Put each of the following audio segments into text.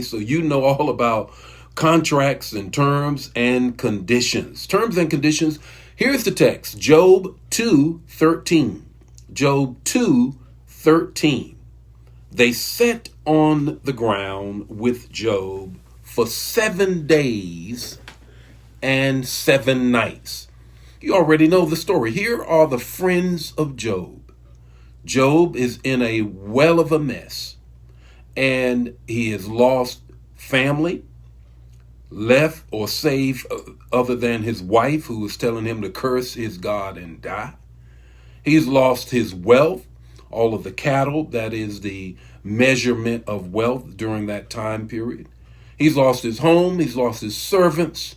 So you know all about contracts and terms and conditions. Terms and conditions. Here's the text. Job 2:13. Job 2:13. They sat on the ground with Job for 7 days and 7 nights. You already know the story. Here are the friends of Job. Job is in a well of a mess, and he has lost family, left or saved other than his wife, who is telling him to curse his God and die. He's lost his wealth, all of the cattle, that is the measurement of wealth during that time period. He's lost his home, he's lost his servants,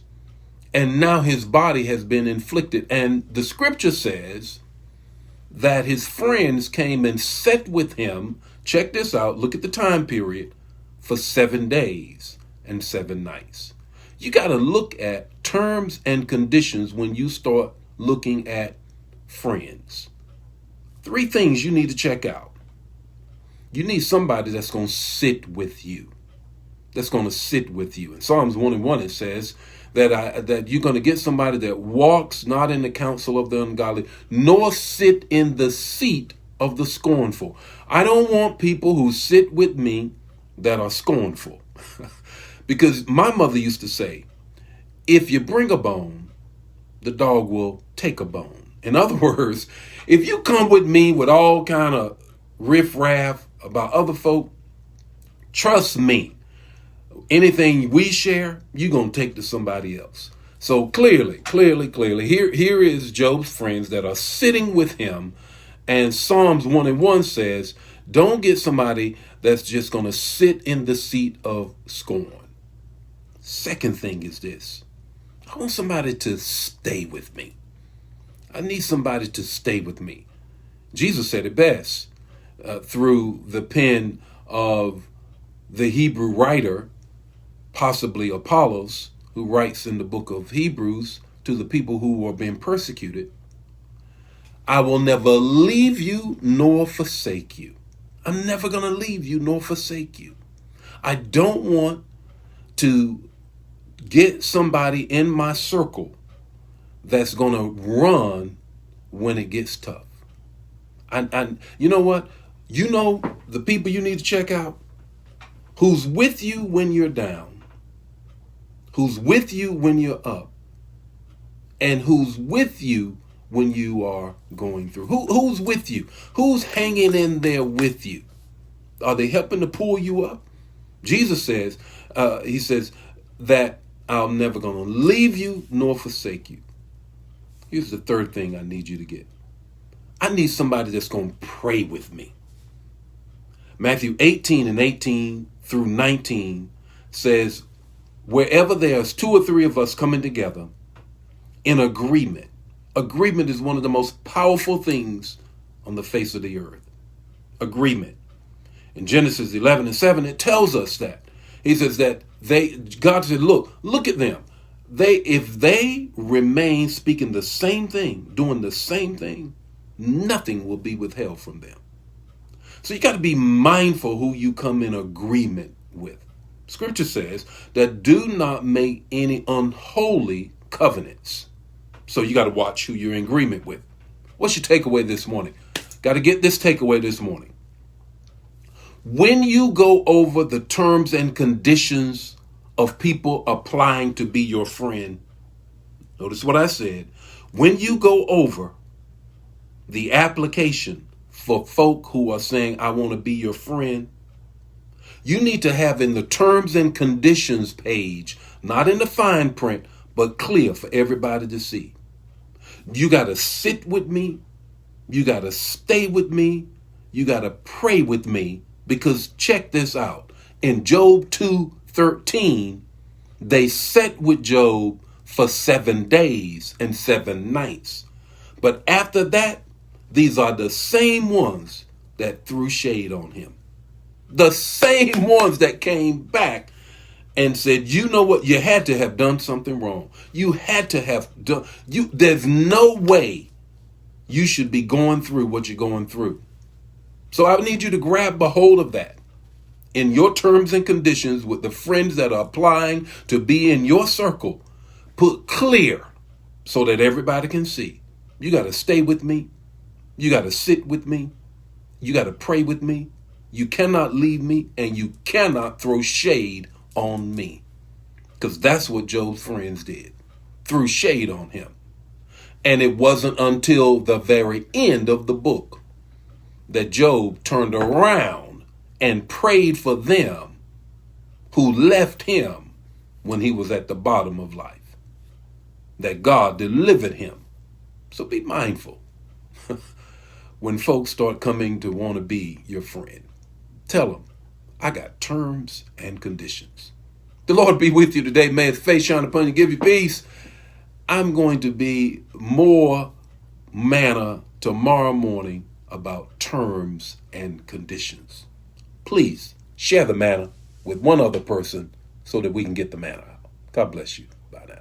and now his body has been inflicted. And the scripture says that his friends came and sat with him. Check this out. Look at the time period, for 7 days and 7 nights. You got to look at terms and conditions when you start looking at friends. 3 things you need to check out. You need somebody that's going to sit with you. That's going to sit with you. In Psalms 1:1, it says that you're going to get somebody that walks not in the counsel of the ungodly, nor sit in the seat of the scornful. I don't want people who sit with me that are scornful. Because my mother used to say, if you bring a bone, the dog will take a bone. In other words, if you come with me with all kind of riffraff about other folk, trust me, anything we share, you're going to take to somebody else. So clearly, here is Job's friends that are sitting with him. And Psalms 1:1 says, don't get somebody that's just going to sit in the seat of scorn. Second thing is this. I want somebody to stay with me. I need somebody to stay with me. Jesus said it best through the pen of the Hebrew writer, possibly Apollos, who writes in the book of Hebrews to the people who are being persecuted. I will never leave you nor forsake you. I'm never going to leave you nor forsake you. I don't want to get somebody in my circle that's going to run when it gets tough. And you know what? You know the people you need to check out? Who's with you when you're down? Who's with you when you're up? And who's with you when you are going through? Who's with you? Who's hanging in there with you? Are they helping to pull you up? Jesus says, he says that I'm never going to leave you nor forsake you. Here's the third thing I need you to get. I need somebody that's going to pray with me. Matthew 18:18 through 19 says, wherever there's 2 or 3 of us coming together in agreement. Agreement is one of the most powerful things on the face of the earth. Agreement. In Genesis 11:7, it tells us that. He says that God said, look at them. If they remain speaking the same thing, doing the same thing, nothing will be withheld from them. So you got to be mindful who you come in agreement with. Scripture says that do not make any unholy covenants. So you got to watch who you're in agreement with. What's your takeaway this morning? Got to get this takeaway this morning. When you go over the terms and conditions of people applying to be your friend, notice what I said. When you go over the application for folk who are saying, I want to be your friend, you need to have in the terms and conditions page, not in the fine print, but clear for everybody to see. You got to sit with me. You got to stay with me. You got to pray with me, because check this out. In Job 2:13, they sat with Job for 7 days and 7 nights. But after that, these are the same ones that threw shade on him. The same ones that came back and said, you know what? You had to have done something wrong. You had to have done, there's no way you should be going through what you're going through. So I need you to grab a hold of that in your terms and conditions with the friends that are applying to be in your circle, put clear so that everybody can see. You got to stay with me. You got to sit with me. You got to pray with me. You cannot leave me, and you cannot throw shade on me. Because that's what Job's friends did. Threw shade on him. And it wasn't until the very end of the book that Job turned around and prayed for them who left him when he was at the bottom of life. That God delivered him. So be mindful when folks start coming to want to be your friend. Tell them, I got terms and conditions. The Lord be with you today. May his face shine upon you, give you peace. I'm going to be more manna tomorrow morning about terms and conditions. Please share the manna with one other person so that we can get the manna out. God bless you. Bye now.